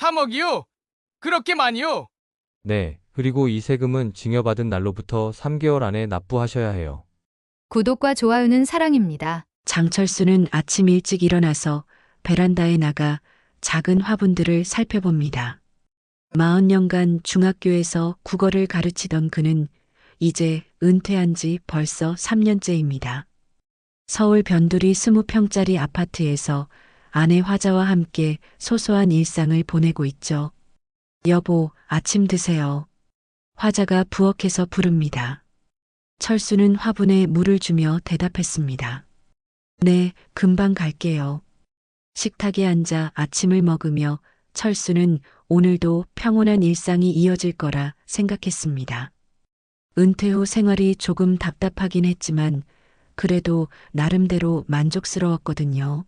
3억이요? 그렇게 많이요? 네, 그리고 이 세금은 증여받은 날로부터 3개월 안에 납부하셔야 해요. 구독과 좋아요는 사랑입니다. 장철수는 아침 일찍 일어나서 베란다에 나가 작은 화분들을 살펴봅니다. 40년간 중학교에서 국어를 가르치던 그는 이제 은퇴한 지 벌써 3년째입니다. 서울 변두리 20평짜리 아파트에서 아내 화자와 함께 소소한 일상을 보내고 있죠. 여보, 아침 드세요. 화자가 부엌에서 부릅니다. 철수는 화분에 물을 주며 대답했습니다. 네, 금방 갈게요. 식탁에 앉아 아침을 먹으며 철수는 오늘도 평온한 일상이 이어질 거라 생각했습니다. 은퇴 후 생활이 조금 답답하긴 했지만 그래도 나름대로 만족스러웠거든요.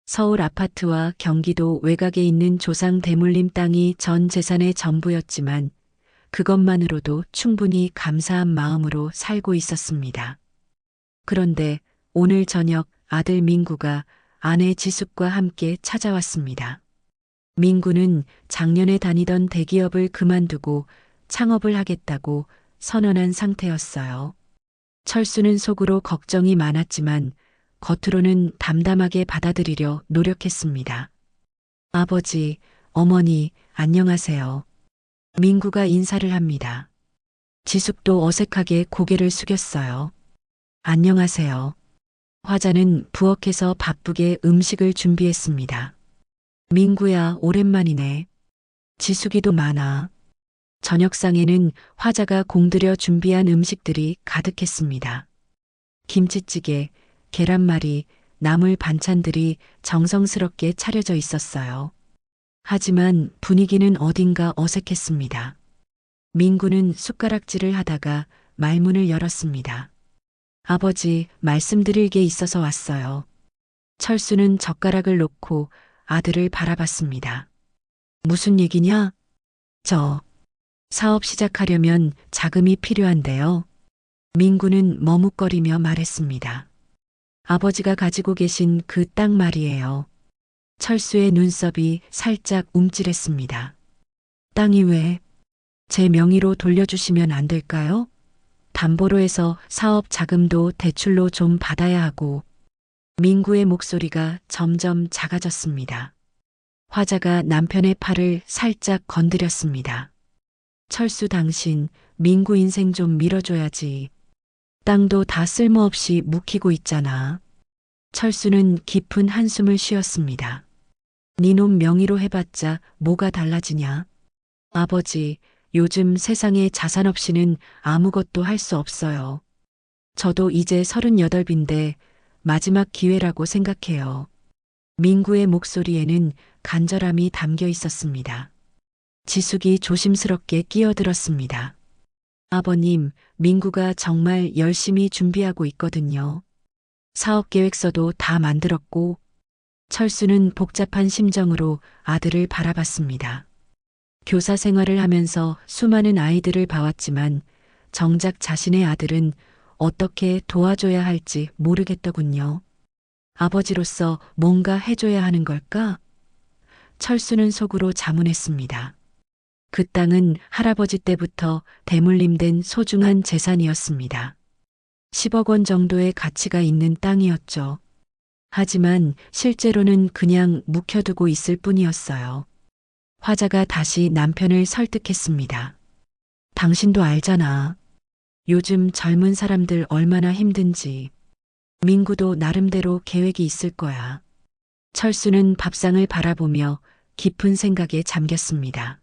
서울 아파트와 경기도 외곽에 있는 조상 대물림 땅이 전 재산의 전부였지만 그것만으로도 충분히 감사한 마음으로 살고 있었습니다. 그런데 오늘 저녁 아들 민구가 아내 지숙과 함께 찾아왔습니다. 민구는 작년에 다니던 대기업을 그만두고 창업을 하겠다고 선언한 상태였어요. 철수는 속으로 걱정이 많았지만 겉으로는 담담하게 받아들이려 노력했습니다. 아버지, 어머니, 안녕하세요. 민구가 인사를 합니다. 지숙도 어색하게 고개를 숙였어요. 안녕하세요. 화자는 부엌에서 바쁘게 음식을 준비했습니다. 민구야, 오랜만이네. 지숙이도 많아. 저녁상에는 화자가 공들여 준비한 음식들이 가득했습니다. 김치찌개, 계란말이, 나물 반찬들이 정성스럽게 차려져 있었어요. 하지만 분위기는 어딘가 어색했습니다. 민구는 숟가락질을 하다가 말문을 열었습니다. 아버지, 말씀드릴 게 있어서 왔어요. 철수는 젓가락을 놓고 아들을 바라봤습니다. 무슨 얘기냐? 저 사업 시작하려면 자금이 필요한데요. 민구는 머뭇거리며 말했습니다. 아버지가 가지고 계신 그 땅 말이에요. 철수의 눈썹이 살짝 움찔했습니다. 땅이 왜? 제 명의로 돌려주시면 안 될까요? 담보로 해서 사업 자금도 대출로 좀 받아야 하고. 민구의 목소리가 점점 작아졌습니다. 화자가 남편의 팔을 살짝 건드렸습니다. 철수 당신, 민구 인생 좀 밀어줘야지. 땅도 다 쓸모없이 묵히고 있잖아. 철수는 깊은 한숨을 쉬었습니다. 니놈 명의로 해봤자 뭐가 달라지냐? 아버지, 요즘 세상에 자산 없이는 아무것도 할 수 없어요. 저도 이제 38인데 마지막 기회라고 생각해요. 민구의 목소리에는 간절함이 담겨 있었습니다. 지숙이 조심스럽게 끼어들었습니다. 아버님, 민구가 정말 열심히 준비하고 있거든요. 사업 계획서도 다 만들었고. 철수는 복잡한 심정으로 아들을 바라봤습니다. 교사 생활을 하면서 수많은 아이들을 봐왔지만 정작 자신의 아들은 어떻게 도와줘야 할지 모르겠더군요. 아버지로서 뭔가 해줘야 하는 걸까? 철수는 속으로 자문했습니다. 그 땅은 할아버지 때부터 대물림된 소중한 재산이었습니다. 10억 원 정도의 가치가 있는 땅이었죠. 하지만 실제로는 그냥 묵혀두고 있을 뿐이었어요. 화자가 다시 남편을 설득했습니다. 당신도 알잖아. 요즘 젊은 사람들 얼마나 힘든지. 민구도 나름대로 계획이 있을 거야. 철수는 밥상을 바라보며 깊은 생각에 잠겼습니다.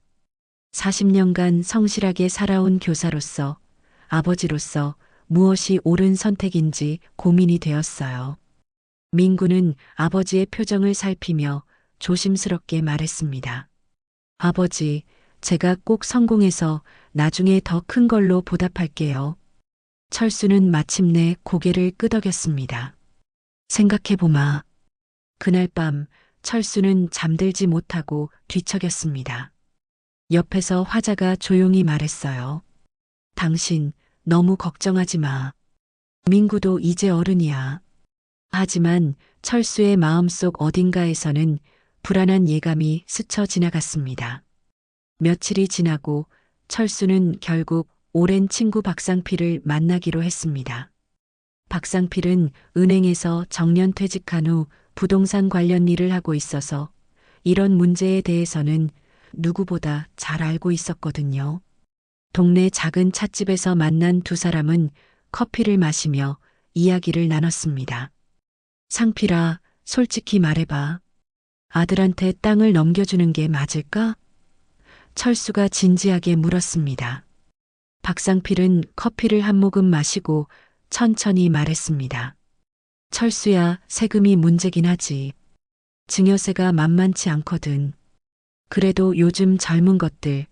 40년간 성실하게 살아온 교사로서, 아버지로서 무엇이 옳은 선택인지 고민이 되었어요. 민구는 아버지의 표정을 살피며 조심스럽게 말했습니다. 아버지, 제가 꼭 성공해서 나중에 더 큰 걸로 보답할게요. 철수는 마침내 고개를 끄덕였습니다. 생각해보마. 그날 밤 철수는 잠들지 못하고 뒤척였습니다. 옆에서 화자가 조용히 말했어요. 당신 너무 걱정하지 마. 민구도 이제 어른이야. 하지만 철수의 마음속 어딘가에서는 불안한 예감이 스쳐 지나갔습니다. 며칠이 지나고 철수는 결국 오랜 친구 박상필을 만나기로 했습니다. 박상필은 은행에서 정년퇴직한 후 부동산 관련 일을 하고 있어서 이런 문제에 대해서는 누구보다 잘 알고 있었거든요. 동네 작은 찻집에서 만난 두 사람은 커피를 마시며 이야기를 나눴습니다. 상필아, 솔직히 말해봐. 아들한테 땅을 넘겨주는 게 맞을까? 철수가 진지하게 물었습니다. 박상필은 커피를 한 모금 마시고 천천히 말했습니다. 철수야, 세금이 문제긴 하지. 증여세가 만만치 않거든. 그래도 요즘 젊은 것들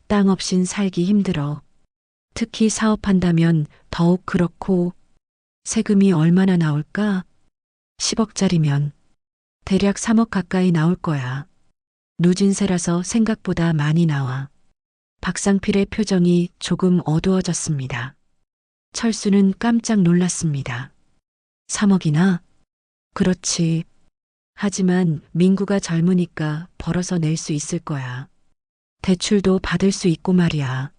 땅 없인 살기 힘들어. 특히 사업한다면 더욱 그렇고. 세금이 얼마나 나올까? 10억짜리면 대략 3억 가까이 나올 거야. 누진세라서 생각보다 많이 나와. 박상필의 표정이 조금 어두워졌습니다. 철수는 깜짝 놀랐습니다. 3억이나? 그렇지. 하지만 민구가 젊으니까 벌어서 낼 수 있을 거야. 대출도 받을 수 있고 말이야.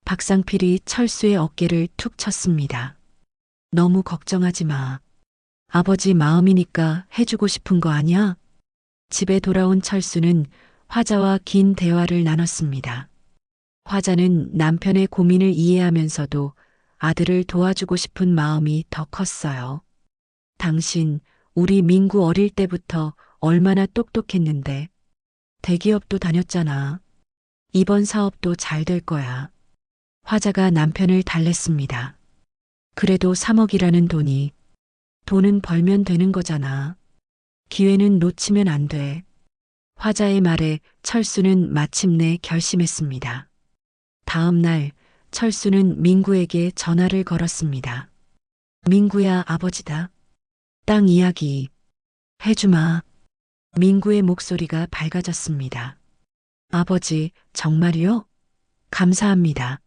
박상필이 철수의 어깨를 툭 쳤습니다. 너무 걱정하지 마. 아버지 마음이니까 해주고 싶은 거 아니야? 집에 돌아온 철수는 화자와 긴 대화를 나눴습니다. 화자는 남편의 고민을 이해하면서도 아들을 도와주고 싶은 마음이 더 컸어요. 당신, 우리 민구 어릴 때부터 얼마나 똑똑했는데. 대기업도 다녔잖아. 이번 사업도 잘 될 거야. 화자가 남편을 달랬습니다. 그래도 3억이라는 돈은 벌면 되는 거잖아. 기회는 놓치면 안 돼. 화자의 말에 철수는 마침내 결심했습니다. 다음 날 철수는 민구에게 전화를 걸었습니다. 민구야, 아버지다. 땅 이야기 해주마. 민구의 목소리가 밝아졌습니다. 아버지, 정말요? 감사합니다.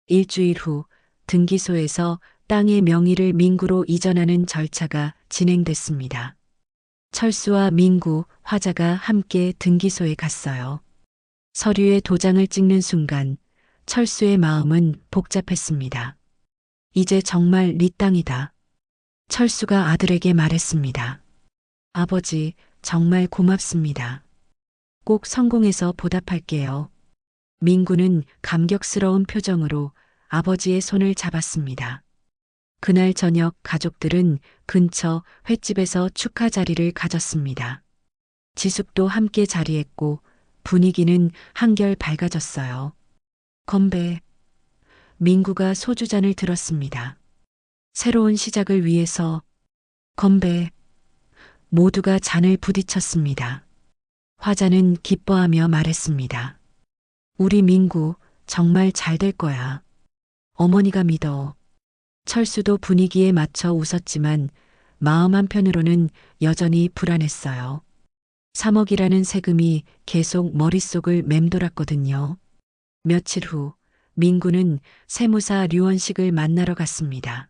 일주일 후 등기소에서 땅의 명의를 민구로 이전하는 절차가 진행됐습니다. 철수와 민구, 화자가 함께 등기소에 갔어요. 서류에 도장을 찍는 순간 철수의 마음은 복잡했습니다. 이제 정말 네 땅이다. 철수가 아들에게 말했습니다. 아버지, 정말 고맙습니다. 꼭 성공해서 보답할게요. 민구는 감격스러운 표정으로 아버지의 손을 잡았습니다. 그날 저녁 가족들은 근처 횟집에서 축하 자리를 가졌습니다. 지숙도 함께 자리했고 분위기는 한결 밝아졌어요. 건배. 민구가 소주잔을 들었습니다. 새로운 시작을 위해서 건배. 모두가 잔을 부딪혔습니다. 화자는 기뻐하며 말했습니다. 우리 민구 정말 잘 될 거야. 어머니가 믿어. 철수도 분위기에 맞춰 웃었지만 마음 한편으로는 여전히 불안했어요. 3억이라는 세금이 계속 머릿속을 맴돌았거든요. 며칠 후 민구는 세무사 류원식을 만나러 갔습니다.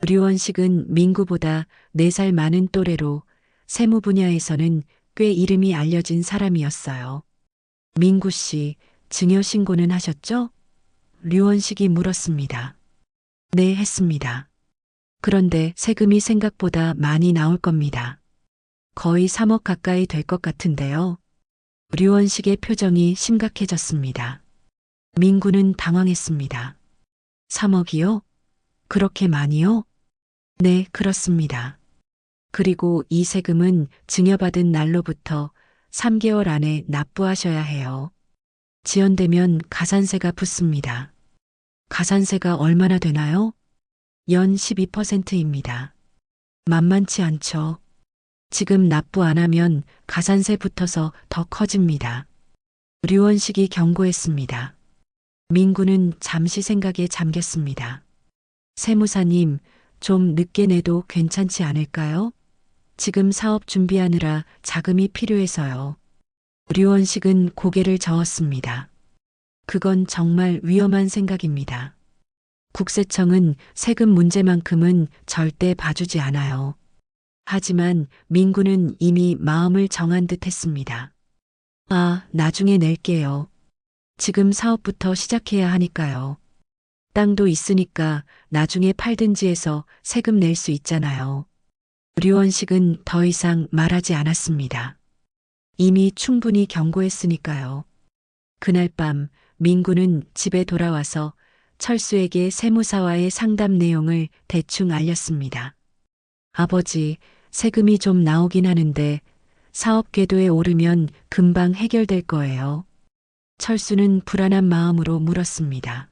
류원식은 민구보다 4살 많은 또래로 세무 분야에서는 꽤 이름이 알려진 사람이었어요. 민구 씨, 증여 신고는 하셨죠? 류원식이 물었습니다. 네, 했습니다. 그런데 세금이 생각보다 많이 나올 겁니다. 거의 3억 가까이 될 것 같은데요. 류원식의 표정이 심각해졌습니다. 민구는 당황했습니다. 3억이요? 그렇게 많이요? 네, 그렇습니다. 그리고 이 세금은 증여받은 날로부터 3개월 안에 납부하셔야 해요. 지연되면 가산세가 붙습니다. 가산세가 얼마나 되나요? 연 12%입니다. 만만치 않죠. 지금 납부 안 하면 가산세 붙어서 더 커집니다. 류원식이 경고했습니다. 민구는 잠시 생각에 잠겼습니다. 세무사님, 좀 늦게 내도 괜찮지 않을까요? 지금 사업 준비하느라 자금이 필요해서요. 류원식은 고개를 저었습니다. 그건 정말 위험한 생각입니다. 국세청은 세금 문제만큼은 절대 봐주지 않아요. 하지만 민구는 이미 마음을 정한 듯 했습니다. 아, 나중에 낼게요. 지금 사업부터 시작해야 하니까요. 땅도 있으니까 나중에 팔든지 해서 세금 낼 수 있잖아요. 류원식은 더 이상 말하지 않았습니다. 이미 충분히 경고했으니까요. 그날 밤 민구는 집에 돌아와서 철수에게 세무사와의 상담 내용을 대충 알렸습니다. 아버지, 세금이 좀 나오긴 하는데 사업 궤도에 오르면 금방 해결될 거예요. 철수는 불안한 마음으로 물었습니다.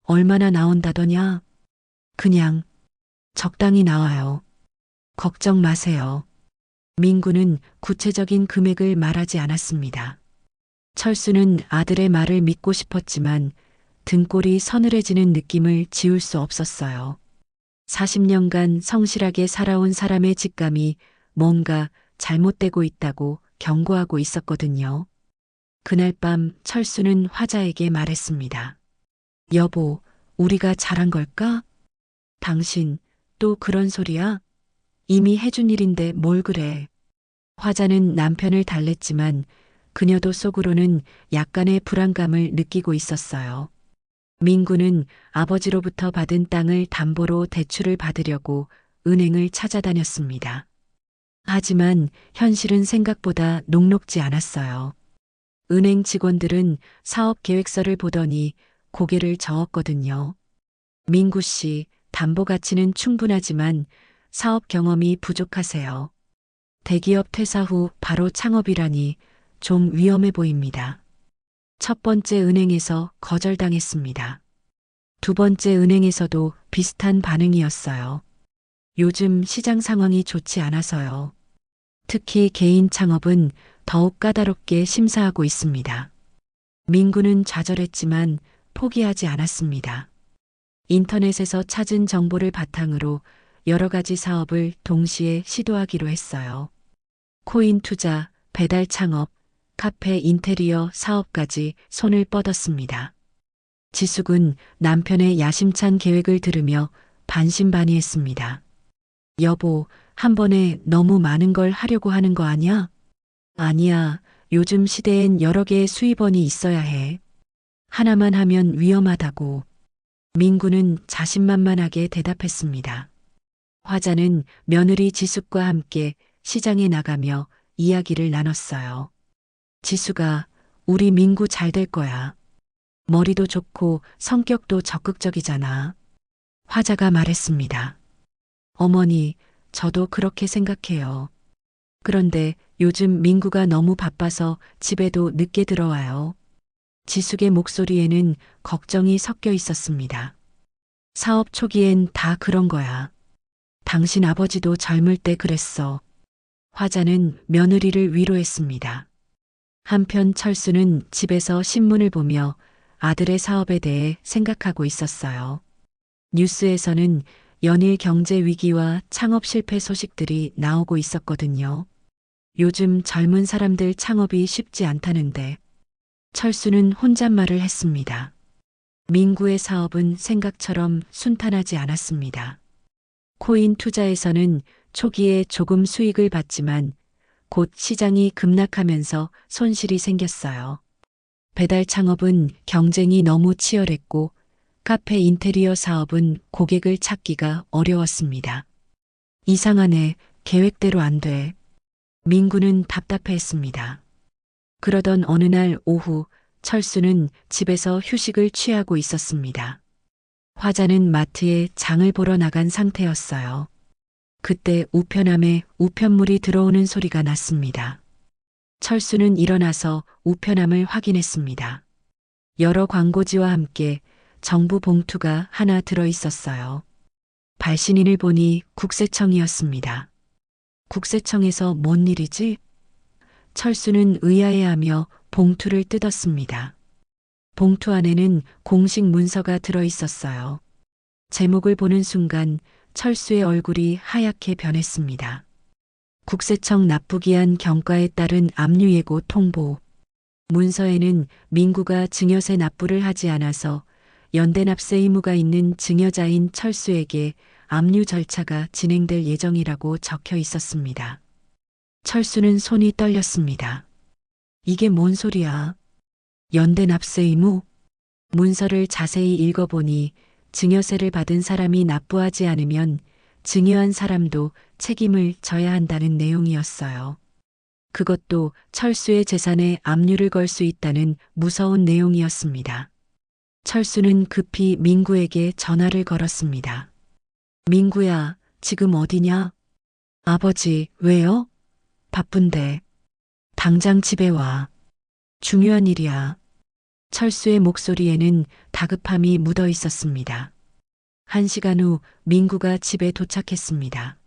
얼마나 나온다더냐? 그냥 적당히 나와요. 걱정 마세요. 민구는 구체적인 금액을 말하지 않았습니다. 철수는 아들의 말을 믿고 싶었지만 등골이 서늘해지는 느낌을 지울 수 없었어요. 40년간 성실하게 살아온 사람의 직감이 뭔가 잘못되고 있다고 경고하고 있었거든요. 그날 밤 철수는 화자에게 말했습니다. 여보, 우리가 잘한 걸까? 당신 또 그런 소리야? 이미 해준 일인데 뭘 그래. 화자는 남편을 달랬지만 그녀도 속으로는 약간의 불안감을 느끼고 있었어요. 민구는 아버지로부터 받은 땅을 담보로 대출을 받으려고 은행을 찾아다녔습니다. 하지만 현실은 생각보다 녹록지 않았어요. 은행 직원들은 사업 계획서를 보더니 고개를 저었거든요. 민구 씨, 담보 가치는 충분하지만 사업 경험이 부족하세요. 대기업 퇴사 후 바로 창업이라니 좀 위험해 보입니다. 첫 번째 은행에서 거절당했습니다. 두 번째 은행에서도 비슷한 반응이었어요. 요즘 시장 상황이 좋지 않아서요. 특히 개인 창업은 더욱 까다롭게 심사하고 있습니다. 민구는 좌절했지만 포기하지 않았습니다. 인터넷에서 찾은 정보를 바탕으로 여러 가지 사업을 동시에 시도하기로 했어요. 코인 투자, 배달 창업, 카페 인테리어 사업까지 손을 뻗었습니다. 지숙은 남편의 야심찬 계획을 들으며 반신반의했습니다. 여보, 한 번에 너무 많은 걸 하려고 하는 거 아니야? 아니야, 요즘 시대엔 여러 개의 수입원이 있어야 해. 하나만 하면 위험하다고. 민구는 자신만만하게 대답했습니다. 화자는 며느리 지숙과 함께 시장에 나가며 이야기를 나눴어요. 지수가 우리 민구 잘 될 거야. 머리도 좋고 성격도 적극적이잖아. 화자가 말했습니다. 어머니, 저도 그렇게 생각해요. 그런데 요즘 민구가 너무 바빠서 집에도 늦게 들어와요. 지숙의 목소리에는 걱정이 섞여 있었습니다. 사업 초기엔 다 그런 거야. 당신 아버지도 젊을 때 그랬어. 화자는 며느리를 위로했습니다. 한편 철수는 집에서 신문을 보며 아들의 사업에 대해 생각하고 있었어요. 뉴스에서는 연일 경제 위기와 창업 실패 소식들이 나오고 있었거든요. 요즘 젊은 사람들 창업이 쉽지 않다는데 철수는 혼잣말을 했습니다. 민구의 사업은 생각처럼 순탄하지 않았습니다. 코인 투자에서는 초기에 조금 수익을 봤지만 곧 시장이 급락하면서 손실이 생겼어요. 배달 창업은 경쟁이 너무 치열했고 카페 인테리어 사업은 고객을 찾기가 어려웠습니다. 이상하네, 계획대로 안 돼. 민구는 답답해했습니다. 그러던 어느 날 오후 철수는 집에서 휴식을 취하고 있었습니다. 화자는 마트에 장을 보러 나간 상태였어요. 그때 우편함에 우편물이 들어오는 소리가 났습니다. 철수는 일어나서 우편함을 확인했습니다. 여러 광고지와 함께 정부 봉투가 하나 들어 있었어요. 발신인을 보니 국세청이었습니다. 국세청에서 뭔 일이지? 철수는 의아해하며 봉투를 뜯었습니다. 봉투 안에는 공식 문서가 들어 있었어요. 제목을 보는 순간 철수의 얼굴이 하얗게 변했습니다. 국세청 납부기한 경과에 따른 압류예고 통보. 문서에는 민구가 증여세 납부를 하지 않아서 연대납세 의무가 있는 증여자인 철수에게 압류 절차가 진행될 예정이라고 적혀 있었습니다. 철수는 손이 떨렸습니다. 이게 뭔 소리야? 연대 납세 의무? 문서를 자세히 읽어보니 증여세를 받은 사람이 납부하지 않으면 증여한 사람도 책임을 져야 한다는 내용이었어요. 그것도 철수의 재산에 압류를 걸 수 있다는 무서운 내용이었습니다. 철수는 급히 민구에게 전화를 걸었습니다. 민구야, 지금 어디냐? 아버지, 왜요? 바쁜데. 당장 집에 와. 중요한 일이야. 철수의 목소리에는 다급함이 묻어 있었습니다. 1시간 후 민구가 집에 도착했습니다.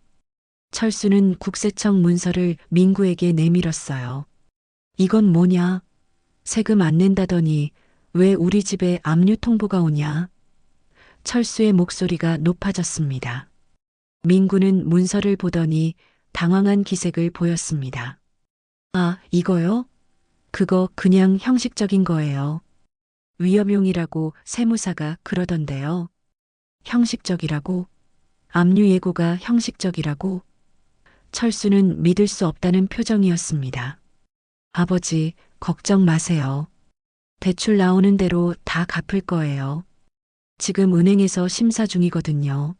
철수는 국세청 문서를 민구에게 내밀었어요. 이건 뭐냐? 세금 안 낸다더니 왜 우리 집에 압류 통보가 오냐? 철수의 목소리가 높아졌습니다. 민구는 문서를 보더니 당황한 기색을 보였습니다. 아, 이거요? 그거 그냥 형식적인 거예요. 위험용이라고 세무사가 그러던데요. 형식적이라고? 압류 예고가 형식적이라고? 철수는 믿을 수 없다는 표정이었습니다. 아버지, 걱정 마세요. 대출 나오는 대로 다 갚을 거예요. 지금 은행에서 심사 중이거든요.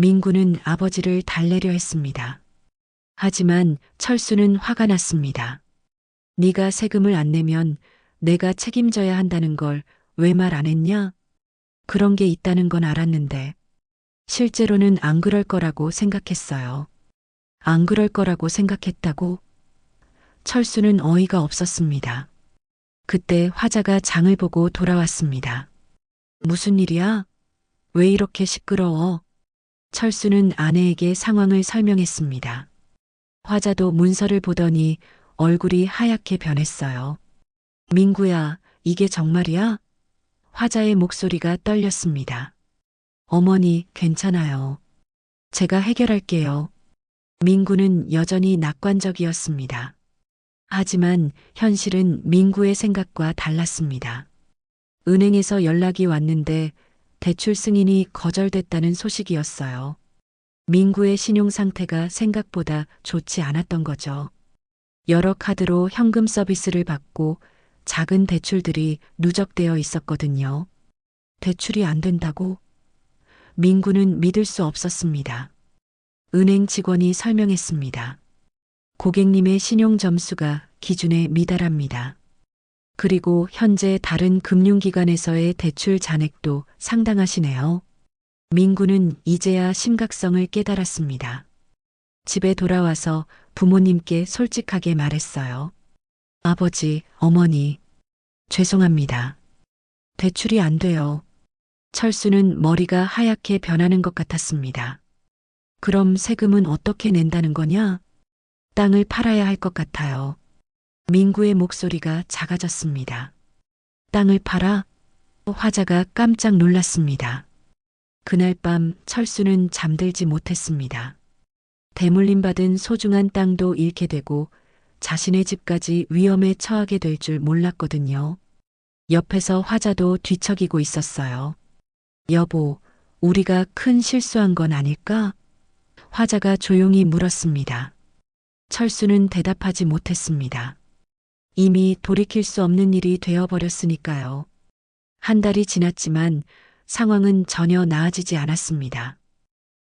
민구는 아버지를 달래려 했습니다. 하지만 철수는 화가 났습니다. 네가 세금을 안 내면 내가 책임져야 한다는 걸 왜 말 안 했냐? 그런 게 있다는 건 알았는데 실제로는 안 그럴 거라고 생각했어요. 안 그럴 거라고 생각했다고? 철수는 어이가 없었습니다. 그때 화자가 장을 보고 돌아왔습니다. 무슨 일이야? 왜 이렇게 시끄러워? 철수는 아내에게 상황을 설명했습니다. 화자도 문서를 보더니 얼굴이 하얗게 변했어요. 민구야, 이게 정말이야? 화자의 목소리가 떨렸습니다. 어머니, 괜찮아요. 제가 해결할게요. 민구는 여전히 낙관적이었습니다. 하지만 현실은 민구의 생각과 달랐습니다. 은행에서 연락이 왔는데 대출 승인이 거절됐다는 소식이었어요. 민구의 신용 상태가 생각보다 좋지 않았던 거죠. 여러 카드로 현금 서비스를 받고 작은 대출들이 누적되어 있었거든요. 대출이 안 된다고? 민구는 믿을 수 없었습니다. 은행 직원이 설명했습니다. 고객님의 신용 점수가 기준에 미달합니다. 그리고 현재 다른 금융기관에서의 대출 잔액도 상당하시네요. 민구는 이제야 심각성을 깨달았습니다. 집에 돌아와서 부모님께 솔직하게 말했어요. 아버지, 어머니, 죄송합니다. 대출이 안 돼요. 철수는 머리가 하얗게 변하는 것 같았습니다. 그럼 세금은 어떻게 낸다는 거냐? 땅을 팔아야 할 것 같아요. 민구의 목소리가 작아졌습니다. 땅을 팔아? 화자가 깜짝 놀랐습니다. 그날 밤 철수는 잠들지 못했습니다. 대물림 받은 소중한 땅도 잃게 되고 자신의 집까지 위험에 처하게 될 줄 몰랐거든요. 옆에서 화자도 뒤척이고 있었어요. 여보, 우리가 큰 실수한 건 아닐까? 화자가 조용히 물었습니다. 철수는 대답하지 못했습니다. 이미 돌이킬 수 없는 일이 되어버렸으니까요. 한 달이 지났지만 상황은 전혀 나아지지 않았습니다.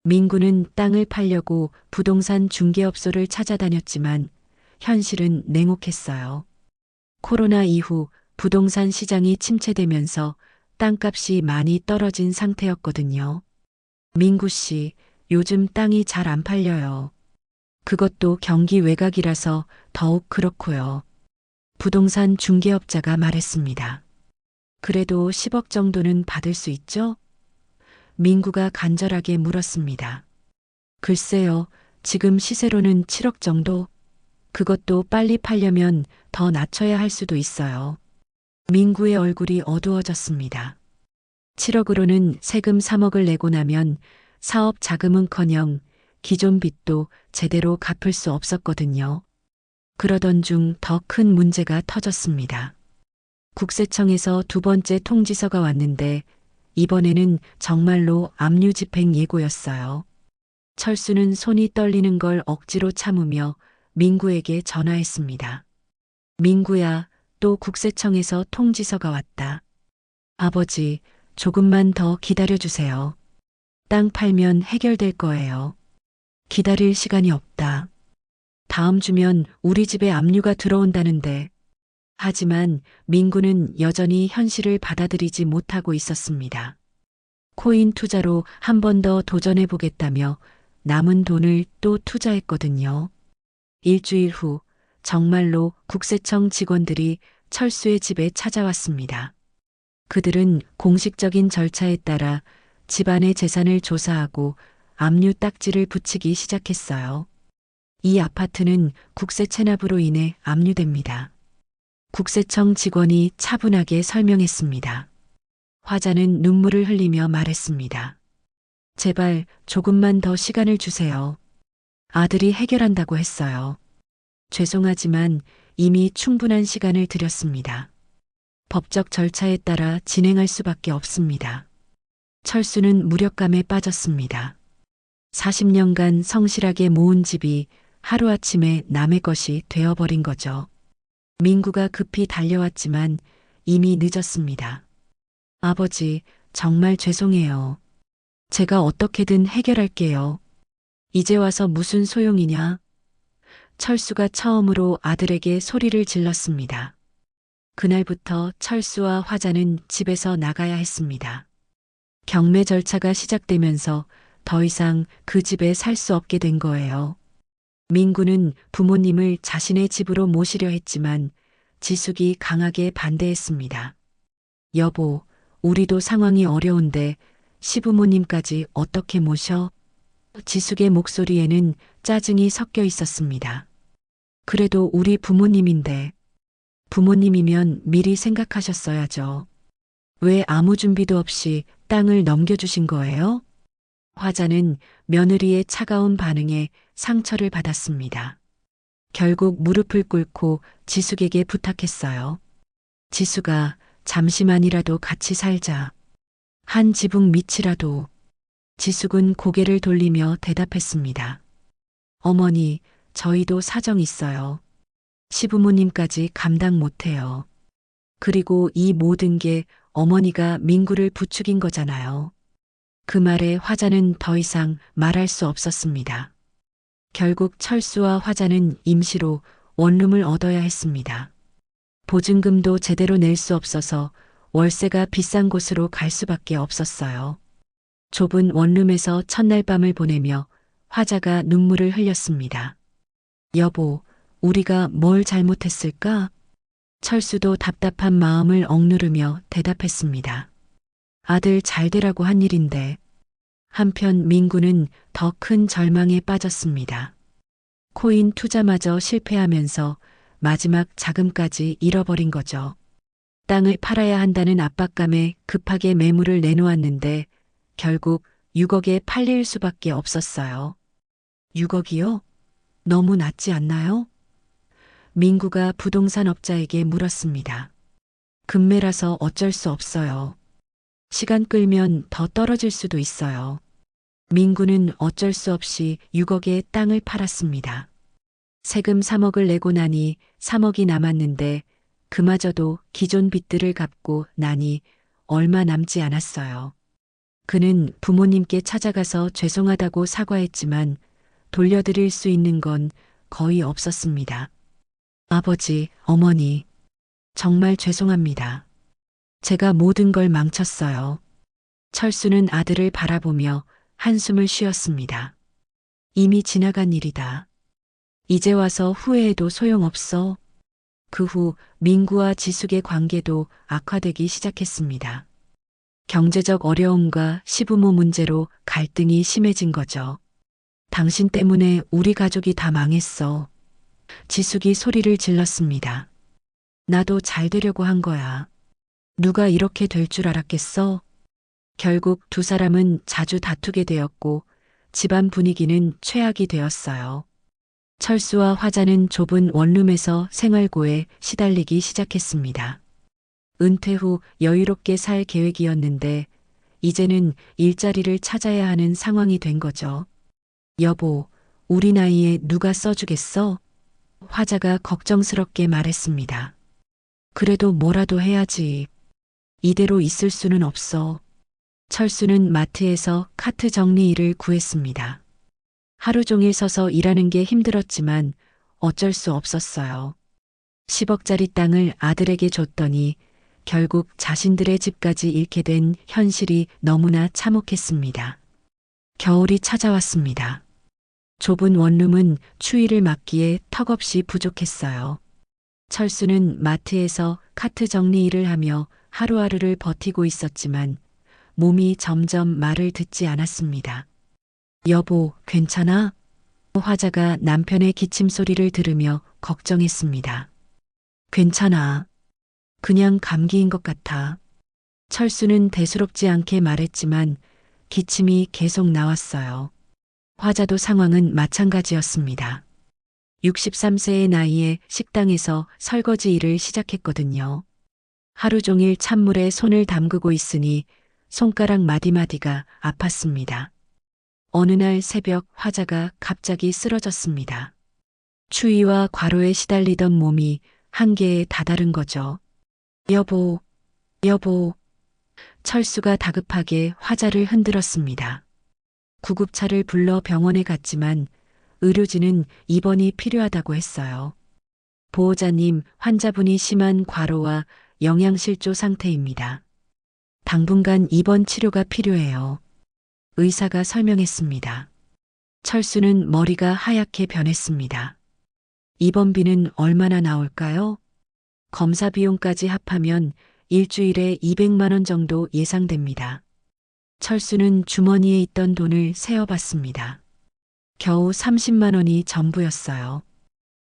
민구는 땅을 팔려고 부동산 중개업소를 찾아다녔지만 현실은 냉혹했어요. 코로나 이후 부동산 시장이 침체되면서 땅값이 많이 떨어진 상태였거든요. 민구 씨, 요즘 땅이 잘 안 팔려요. 그것도 경기 외곽이라서 더욱 그렇고요. 부동산 중개업자가 말했습니다. 그래도 10억 정도는 받을 수 있죠? 민구가 간절하게 물었습니다. 글쎄요, 지금 시세로는 7억 정도? 그것도 빨리 팔려면 더 낮춰야 할 수도 있어요. 민구의 얼굴이 어두워졌습니다. 7억으로는 세금 3억을 내고 나면 사업 자금은커녕 기존 빚도 제대로 갚을 수 없었거든요. 그러던 중 더 큰 문제가 터졌습니다. 국세청에서 두 번째 통지서가 왔는데 이번에는 정말로 압류 집행 예고였어요. 철수는 손이 떨리는 걸 억지로 참으며 민구에게 전화했습니다. 민구야, 또 국세청에서 통지서가 왔다. 아버지, 조금만 더 기다려주세요. 땅 팔면 해결될 거예요. 기다릴 시간이 없다. 다음 주면 우리 집에 압류가 들어온다는데. 하지만 민구는 여전히 현실을 받아들이지 못하고 있었습니다. 코인 투자로 한 번 더 도전해 보겠다며 남은 돈을 또 투자했거든요. 일주일 후 정말로 국세청 직원들이 철수의 집에 찾아왔습니다. 그들은 공식적인 절차에 따라 집안의 재산을 조사하고 압류 딱지를 붙이기 시작했어요. 이 아파트는 국세 체납으로 인해 압류됩니다. 국세청 직원이 차분하게 설명했습니다. 화자는 눈물을 흘리며 말했습니다. 제발 조금만 더 시간을 주세요. 아들이 해결한다고 했어요. 죄송하지만 이미 충분한 시간을 드렸습니다. 법적 절차에 따라 진행할 수밖에 없습니다. 철수는 무력감에 빠졌습니다. 40년간 성실하게 모은 집이 하루아침에 남의 것이 되어버린 거죠. 민구가 급히 달려왔지만 이미 늦었습니다. 아버지, 정말 죄송해요. 제가 어떻게든 해결할게요. 이제 와서 무슨 소용이냐? 철수가 처음으로 아들에게 소리를 질렀습니다. 그날부터 철수와 화자는 집에서 나가야 했습니다. 경매 절차가 시작되면서 더 이상 그 집에 살 수 없게 된 거예요. 민구는 부모님을 자신의 집으로 모시려 했지만 지숙이 강하게 반대했습니다. 여보, 우리도 상황이 어려운데 시부모님까지 어떻게 모셔? 지숙의 목소리에는 짜증이 섞여 있었습니다. 그래도 우리 부모님인데, 부모님이면 미리 생각하셨어야죠. 왜 아무 준비도 없이 땅을 넘겨주신 거예요? 화자는 며느리의 차가운 반응에 상처를 받았습니다. 결국 무릎을 꿇고 지숙에게 부탁했어요. 지숙아, 잠시만이라도 같이 살자. 한 지붕 밑이라도. 지숙은 고개를 돌리며 대답했습니다. 어머니, 저희도 사정 있어요. 시부모님까지 감당 못해요. 그리고 이 모든 게 어머니가 민구를 부추긴 거잖아요. 그 말에 화자는 더 이상 말할 수 없었습니다. 결국 철수와 화자는 임시로 원룸을 얻어야 했습니다. 보증금도 제대로 낼 수 없어서 월세가 비싼 곳으로 갈 수밖에 없었어요. 좁은 원룸에서 첫날 밤을 보내며 화자가 눈물을 흘렸습니다. 여보, 우리가 뭘 잘못했을까? 철수도 답답한 마음을 억누르며 대답했습니다. 아들 잘 되라고 한 일인데. 한편 민구는 더 큰 절망에 빠졌습니다. 코인 투자마저 실패하면서 마지막 자금까지 잃어버린 거죠. 땅을 팔아야 한다는 압박감에 급하게 매물을 내놓았는데 결국 6억에 팔릴 수밖에 없었어요. 6억이요? 너무 낮지 않나요? 민구가 부동산 업자에게 물었습니다. 급매라서 어쩔 수 없어요. 시간 끌면 더 떨어질 수도 있어요. 민구는 어쩔 수 없이 6억의 땅을 팔았습니다. 세금 3억을 내고 나니 3억이 남았는데 그마저도 기존 빚들을 갚고 나니 얼마 남지 않았어요. 그는 부모님께 찾아가서 죄송하다고 사과했지만 돌려드릴 수 있는 건 거의 없었습니다. 아버지, 어머니, 정말 죄송합니다. 제가 모든 걸 망쳤어요. 철수는 아들을 바라보며 한숨을 쉬었습니다. 이미 지나간 일이다. 이제 와서 후회해도 소용없어. 그 후 민구와 지숙의 관계도 악화되기 시작했습니다. 경제적 어려움과 시부모 문제로 갈등이 심해진 거죠. 당신 때문에 우리 가족이 다 망했어. 지숙이 소리를 질렀습니다. 나도 잘 되려고 한 거야. 누가 이렇게 될 줄 알았겠어? 결국 두 사람은 자주 다투게 되었고 집안 분위기는 최악이 되었어요. 철수와 화자는 좁은 원룸에서 생활고에 시달리기 시작했습니다. 은퇴 후 여유롭게 살 계획이었는데 이제는 일자리를 찾아야 하는 상황이 된 거죠. 여보, 우리 나이에 누가 써주겠어? 화자가 걱정스럽게 말했습니다. 그래도 뭐라도 해야지. 이대로 있을 수는 없어. 철수는 마트에서 카트 정리 일을 구했습니다. 하루 종일 서서 일하는 게 힘들었지만 어쩔 수 없었어요. 10억짜리 땅을 아들에게 줬더니 결국 자신들의 집까지 잃게 된 현실이 너무나 참혹했습니다. 겨울이 찾아왔습니다. 좁은 원룸은 추위를 막기에 턱없이 부족했어요. 철수는 마트에서 카트 정리 일을 하며 하루하루를 버티고 있었지만 몸이 점점 말을 듣지 않았습니다. 여보, 괜찮아? 화자가 남편의 기침 소리를 들으며 걱정했습니다. 괜찮아. 그냥 감기인 것 같아. 철수는 대수롭지 않게 말했지만 기침이 계속 나왔어요. 화자도 상황은 마찬가지였습니다. 63세의 나이에 식당에서 설거지 일을 시작했거든요. 하루 종일 찬물에 손을 담그고 있으니 손가락 마디마디가 아팠습니다. 어느 날 새벽 화자가 갑자기 쓰러졌습니다. 추위와 과로에 시달리던 몸이 한계에 다다른 거죠. 여보, 여보. 철수가 다급하게 화자를 흔들었습니다. 구급차를 불러 병원에 갔지만 의료진은 입원이 필요하다고 했어요. 보호자님, 환자분이 심한 과로와 영양실조 상태입니다. 당분간 입원 치료가 필요해요. 의사가 설명했습니다. 철수는 머리가 하얗게 변했습니다. 입원비는 얼마나 나올까요? 검사 비용까지 합하면 일주일에 200만 원 정도 예상됩니다. 철수는 주머니에 있던 돈을 세어봤습니다. 겨우 30만 원이 전부였어요.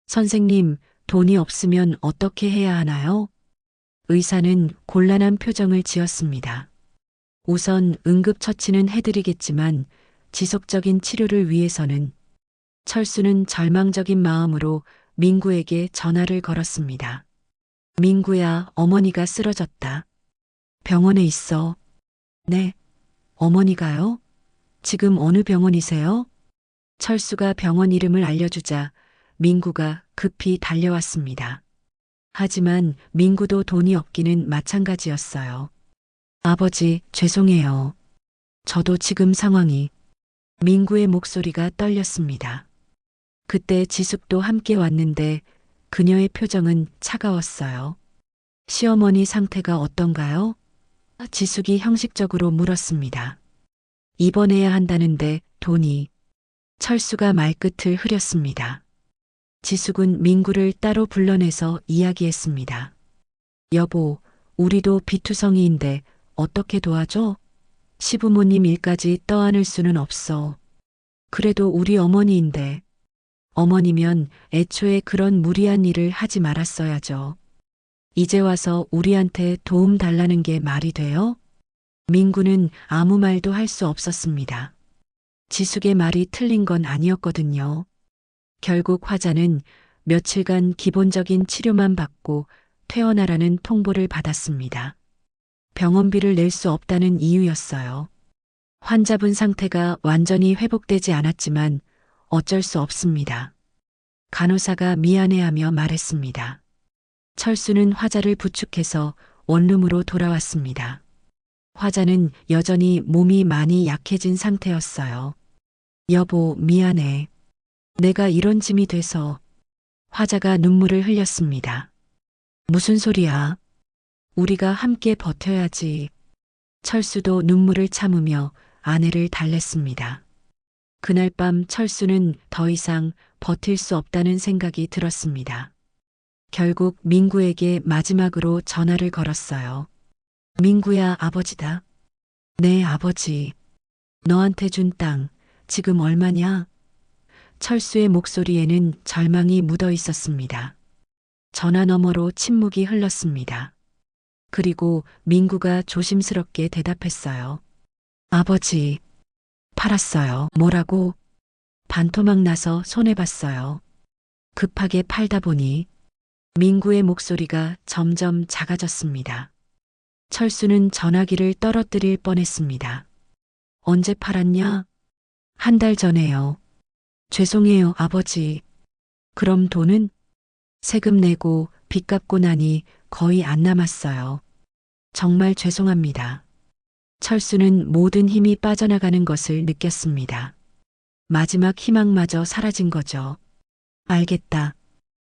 선생님, 돈이 없으면 어떻게 해야 하나요? 의사는 곤란한 표정을 지었습니다. 우선 응급처치는 해드리겠지만 지속적인 치료를 위해서는. 철수는 절망적인 마음으로 민구에게 전화를 걸었습니다. 민구야, 어머니가 쓰러졌다. 병원에 있어. 네. 어머니가요? 지금 어느 병원이세요? 철수가 병원 이름을 알려주자 민구가 급히 달려왔습니다. 하지만 민구도 돈이 없기는 마찬가지였어요. 아버지, 죄송해요. 저도 지금 상황이. 민구의 목소리가 떨렸습니다. 그때 지숙도 함께 왔는데 그녀의 표정은 차가웠어요. 시어머니 상태가 어떤가요? 지숙이 형식적으로 물었습니다. 입원해야 한다는데 돈이. 철수가 말끝을 흐렸습니다. 지숙은 민구를 따로 불러내서 이야기했습니다. 여보, 우리도 비투성이인데 어떻게 도와줘? 시부모님 일까지 떠안을 수는 없어. 그래도 우리 어머니인데. 어머니면 애초에 그런 무리한 일을 하지 말았어야죠. 이제 와서 우리한테 도움 달라는 게 말이 돼요? 민구는 아무 말도 할 수 없었습니다. 지숙의 말이 틀린 건 아니었거든요. 결국 화자는 며칠간 기본적인 치료만 받고 퇴원하라는 통보를 받았습니다. 병원비를 낼 수 없다는 이유였어요. 환자분 상태가 완전히 회복되지 않았지만 어쩔 수 없습니다. 간호사가 미안해하며 말했습니다. 철수는 화자를 부축해서 원룸으로 돌아왔습니다. 화자는 여전히 몸이 많이 약해진 상태였어요. 여보, 미안해. 내가 이런 짐이 돼서. 화자가 눈물을 흘렸습니다. 무슨 소리야? 우리가 함께 버텨야지. 철수도 눈물을 참으며 아내를 달랬습니다. 그날 밤 철수는 더 이상 버틸 수 없다는 생각이 들었습니다. 결국 민구에게 마지막으로 전화를 걸었어요. 민구야, 아버지다. 네, 아버지. 너한테 준 땅, 지금 얼마냐? 철수의 목소리에는 절망이 묻어 있었습니다. 전화 너머로 침묵이 흘렀습니다. 그리고 민구가 조심스럽게 대답했어요. 아버지, 팔았어요. 뭐라고? 반토막 나서 손해봤어요. 급하게 팔다 보니. 민구의 목소리가 점점 작아졌습니다. 철수는 전화기를 떨어뜨릴 뻔했습니다. 언제 팔았냐? 한 달 전에요. 죄송해요, 아버지. 그럼 돈은? 세금 내고 빚 갚고 나니 거의 안 남았어요. 정말 죄송합니다. 철수는 모든 힘이 빠져나가는 것을 느꼈습니다. 마지막 희망마저 사라진 거죠. 알겠다.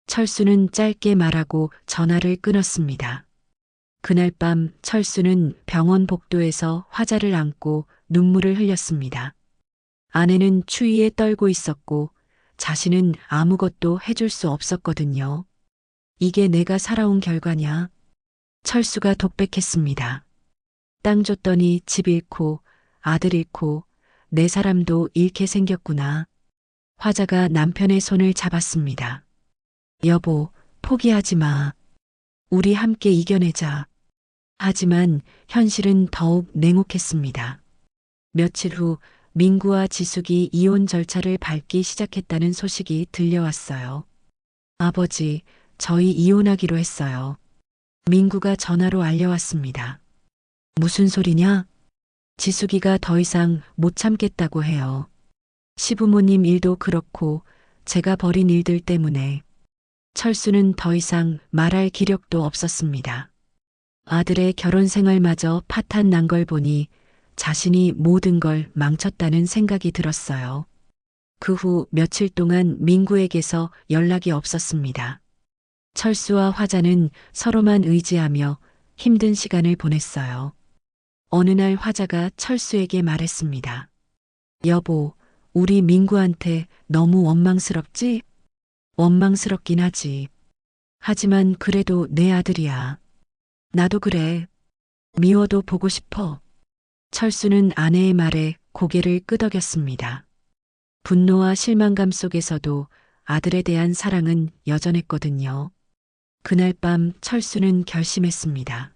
철수는 짧게 말하고 전화를 끊었습니다. 그날 밤 철수는 병원 복도에서 화자를 안고 눈물을 흘렸습니다. 아내는 추위에 떨고 있었고 자신은 아무것도 해줄 수 없었거든요. 이게 내가 살아온 결과냐? 철수가 독백했습니다. 땅 줬더니 집 잃고 아들 잃고 내 사람도 잃게 생겼구나. 화자가 남편의 손을 잡았습니다. 여보, 포기하지 마. 우리 함께 이겨내자. 하지만 현실은 더욱 냉혹했습니다. 며칠 후 민구와 지숙이 이혼 절차를 밟기 시작했다는 소식이 들려왔어요. 아버지, 저희 이혼하기로 했어요. 민구가 전화로 알려왔습니다. 무슨 소리냐? 지숙이가 더 이상 못 참겠다고 해요. 시부모님 일도 그렇고 제가 벌인 일들 때문에. 철수는 더 이상 말할 기력도 없었습니다. 아들의 결혼 생활마저 파탄 난 걸 보니 자신이 모든 걸 망쳤다는 생각이 들었어요. 그 후 며칠 동안 민구에게서 연락이 없었습니다. 철수와 화자는 서로만 의지하며 힘든 시간을 보냈어요. 어느 날 화자가 철수에게 말했습니다. 여보, 우리 민구한테 너무 원망스럽지? 원망스럽긴 하지. 하지만 그래도 내 아들이야. 나도 그래. 미워도 보고 싶어. 철수는 아내의 말에 고개를 끄덕였습니다. 분노와 실망감 속에서도 아들에 대한 사랑은 여전했거든요. 그날 밤 철수는 결심했습니다.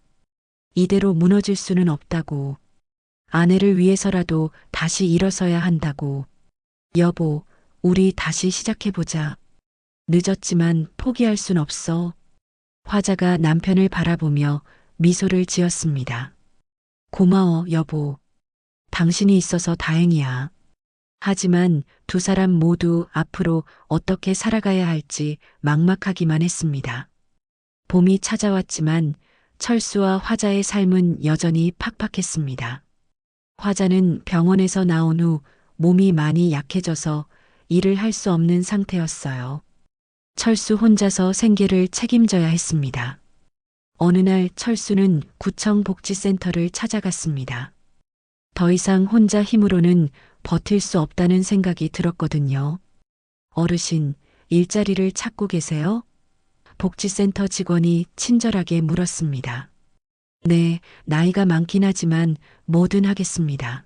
이대로 무너질 수는 없다고. 아내를 위해서라도 다시 일어서야 한다고. 여보, 우리 다시 시작해보자. 늦었지만 포기할 순 없어. 화자가 남편을 바라보며 미소를 지었습니다. 고마워, 여보. 당신이 있어서 다행이야. 하지만 두 사람 모두 앞으로 어떻게 살아가야 할지 막막하기만 했습니다. 봄이 찾아왔지만 철수와 화자의 삶은 여전히 팍팍했습니다. 화자는 병원에서 나온 후 몸이 많이 약해져서 일을 할 수 없는 상태였어요. 철수 혼자서 생계를 책임져야 했습니다. 어느 날 철수는 구청 복지센터를 찾아갔습니다. 더 이상 혼자 힘으로는 버틸 수 없다는 생각이 들었거든요. 어르신, 일자리를 찾고 계세요? 복지센터 직원이 친절하게 물었습니다. 네, 나이가 많긴 하지만 뭐든 하겠습니다.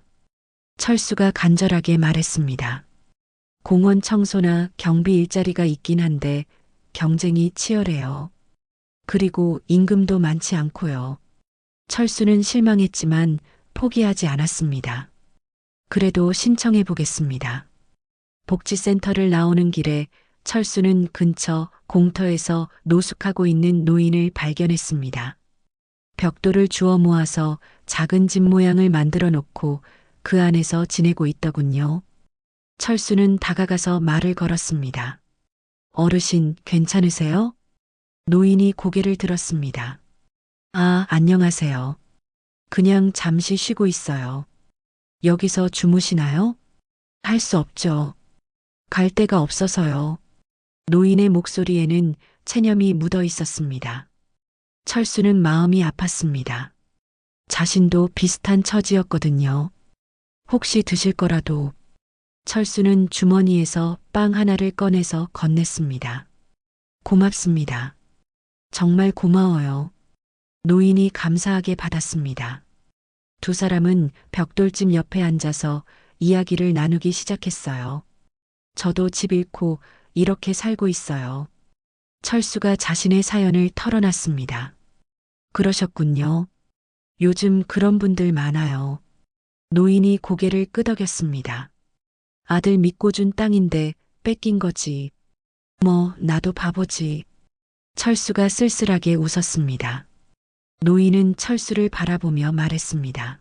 철수가 간절하게 말했습니다. 공원 청소나 경비 일자리가 있긴 한데 경쟁이 치열해요. 그리고 임금도 많지 않고요. 철수는 실망했지만 포기하지 않았습니다. 그래도 신청해 보겠습니다. 복지센터를 나오는 길에 철수는 근처 공터에서 노숙하고 있는 노인을 발견했습니다. 벽돌을 주워 모아서 작은 집 모양을 만들어 놓고 그 안에서 지내고 있더군요. 철수는 다가가서 말을 걸었습니다. 어르신, 괜찮으세요? 노인이 고개를 들었습니다. 아, 안녕하세요. 그냥 잠시 쉬고 있어요. 여기서 주무시나요? 할 수 없죠. 갈 데가 없어서요. 노인의 목소리에는 체념이 묻어 있었습니다. 철수는 마음이 아팠습니다. 자신도 비슷한 처지였거든요. 혹시 드실 거라도. 철수는 주머니에서 빵 하나를 꺼내서 건넸습니다. 고맙습니다. 정말 고마워요. 노인이 감사하게 받았습니다. 두 사람은 벽돌집 옆에 앉아서 이야기를 나누기 시작했어요. 저도 집 잃고 이렇게 살고 있어요. 철수가 자신의 사연을 털어놨습니다. 그러셨군요. 요즘 그런 분들 많아요. 노인이 고개를 끄덕였습니다. 아들 믿고 준 땅인데 뺏긴 거지. 뭐, 나도 바보지. 철수가 쓸쓸하게 웃었습니다. 노인은 철수를 바라보며 말했습니다.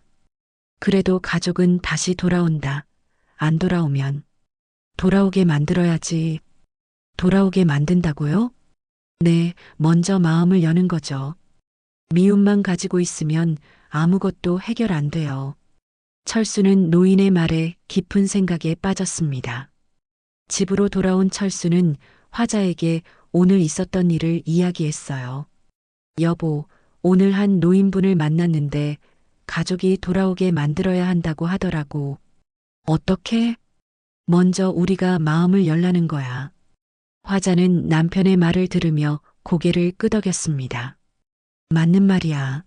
그래도 가족은 다시 돌아온다. 안 돌아오면 돌아오게 만들어야지. 돌아오게 만든다고요? 네, 먼저 마음을 여는 거죠. 미움만 가지고 있으면 아무것도 해결 안 돼요. 철수는 노인의 말에 깊은 생각에 빠졌습니다. 집으로 돌아온 철수는 화자에게 오늘 있었던 일을 이야기했어요. 여보, 오늘 한 노인분을 만났는데 가족이 돌아오게 만들어야 한다고 하더라고. 어떻게? 먼저 우리가 마음을 열라는 거야. 화자는 남편의 말을 들으며 고개를 끄덕였습니다. 맞는 말이야.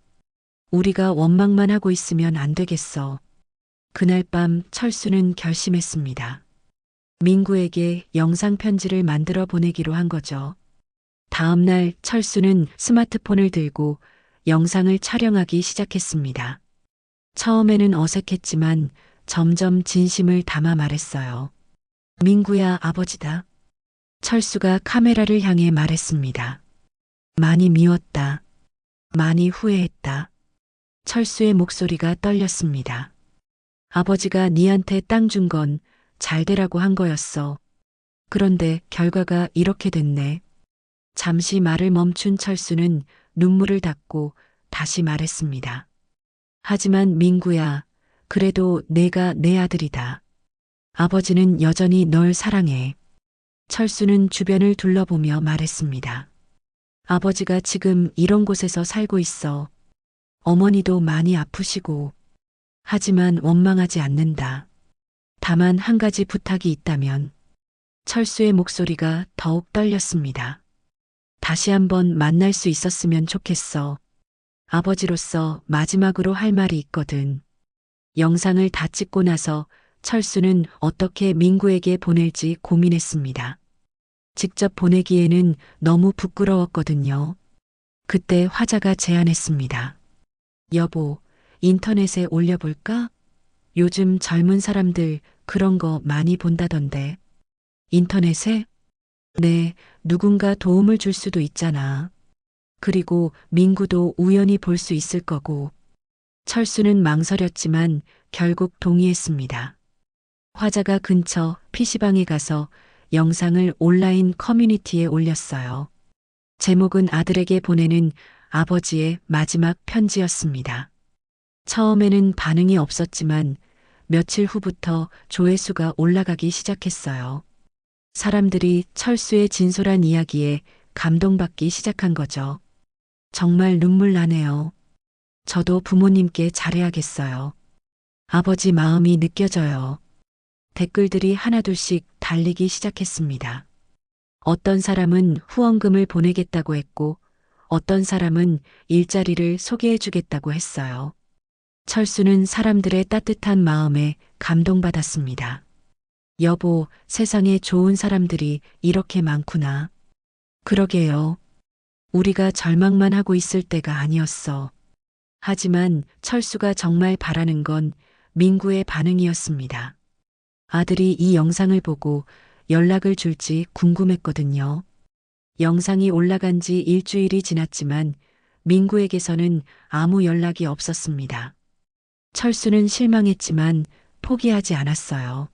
우리가 원망만 하고 있으면 안 되겠어. 그날 밤 철수는 결심했습니다. 민구에게 영상편지를 만들어 보내기로 한 거죠. 다음 날 철수는 스마트폰을 들고 영상을 촬영하기 시작했습니다. 처음에는 어색했지만 점점 진심을 담아 말했어요. 민구야, 아버지다. 철수가 카메라를 향해 말했습니다. 많이 미웠다. 많이 후회했다. 철수의 목소리가 떨렸습니다. 아버지가 니한테 땅 준 건 잘 되라고 한 거였어. 그런데 결과가 이렇게 됐네. 잠시 말을 멈춘 철수는 눈물을 닦고 다시 말했습니다. 하지만 민구야, 그래도 내가 내 아들이다. 아버지는 여전히 널 사랑해. 철수는 주변을 둘러보며 말했습니다. 아버지가 지금 이런 곳에서 살고 있어. 어머니도 많이 아프시고. 하지만 원망하지 않는다. 다만 한 가지 부탁이 있다면. 철수의 목소리가 더욱 떨렸습니다. 다시 한번 만날 수 있었으면 좋겠어. 아버지로서 마지막으로 할 말이 있거든. 영상을 다 찍고 나서 철수는 어떻게 민구에게 보낼지 고민했습니다. 직접 보내기에는 너무 부끄러웠거든요. 그때 화자가 제안했습니다. 여보, 인터넷에 올려볼까? 요즘 젊은 사람들 그런 거 많이 본다던데. 인터넷에? 네, 누군가 도움을 줄 수도 있잖아. 그리고 민구도 우연히 볼 수 있을 거고. 철수는 망설였지만 결국 동의했습니다. 화자가 근처 PC방에 가서 영상을 온라인 커뮤니티에 올렸어요. 제목은 아들에게 보내는 아버지의 마지막 편지였습니다. 처음에는 반응이 없었지만 며칠 후부터 조회수가 올라가기 시작했어요. 사람들이 철수의 진솔한 이야기에 감동받기 시작한 거죠. 정말 눈물 나네요. 저도 부모님께 잘해야겠어요. 아버지 마음이 느껴져요. 댓글들이 하나둘씩 달리기 시작했습니다. 어떤 사람은 후원금을 보내겠다고 했고, 어떤 사람은 일자리를 소개해주겠다고 했어요. 철수는 사람들의 따뜻한 마음에 감동받았습니다. 여보, 세상에 좋은 사람들이 이렇게 많구나. 그러게요. 우리가 절망만 하고 있을 때가 아니었어. 하지만 철수가 정말 바라는 건 민구의 반응이었습니다. 아들이 이 영상을 보고 연락을 줄지 궁금했거든요. 영상이 올라간 지 일주일이 지났지만 민구에게서는 아무 연락이 없었습니다. 철수는 실망했지만 포기하지 않았어요.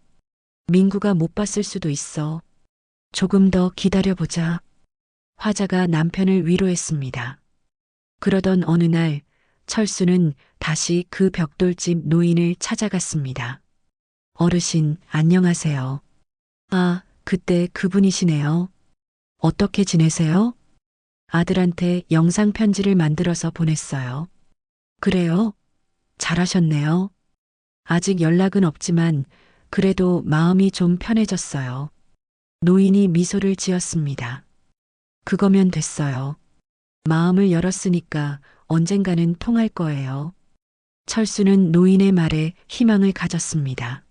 민구가 못 봤을 수도 있어. 조금 더 기다려보자. 화자가 남편을 위로했습니다. 그러던 어느 날 철수는 다시 그 벽돌집 노인을 찾아갔습니다. 어르신, 안녕하세요. 아, 그때 그분이시네요. 어떻게 지내세요? 아들한테 영상 편지를 만들어서 보냈어요. 그래요? 잘하셨네요. 아직 연락은 없지만 그래도 마음이 좀 편해졌어요. 노인이 미소를 지었습니다. 그거면 됐어요. 마음을 열었으니까 언젠가는 통할 거예요. 철수는 노인의 말에 희망을 가졌습니다.